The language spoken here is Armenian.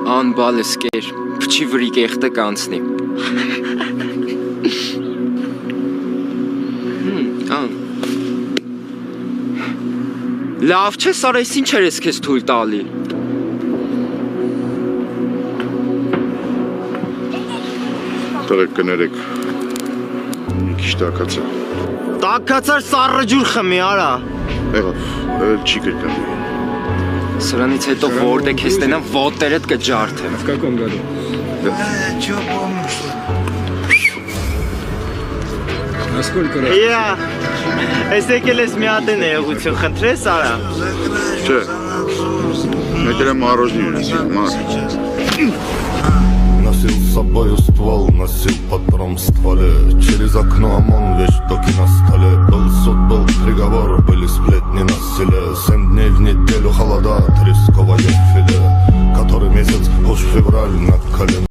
Անբալես կեր, փչի վրի կեղտը կանցնի։ Լավ չէ, Սար, այս ինչ էր ես քեզ թույլ տալի։ Տղեկ կներեք, մի քիչ տակացա։ Տակացար սառը ջուր խմի, արա։ Եղավ, էլ չի կրկնվի։ Սրանից հետո որտե քեզ տենամ ոտերդ կջարդեմ։ В каком году? А сколько раз? Իա, ես եկել ես մի հատ են էղություն, խնդրես արա։ Չէ, մեկել եմ առոժնի ունես, մար։ Носил с собою ствол, носил патрон в стволе. Через окно ОМОН, вещдоки на столе. Был суд, был приговор, были сплетни на селе. 7 дней в неделю холода, тресковое филе. Который месяц, уж февраль на коленке.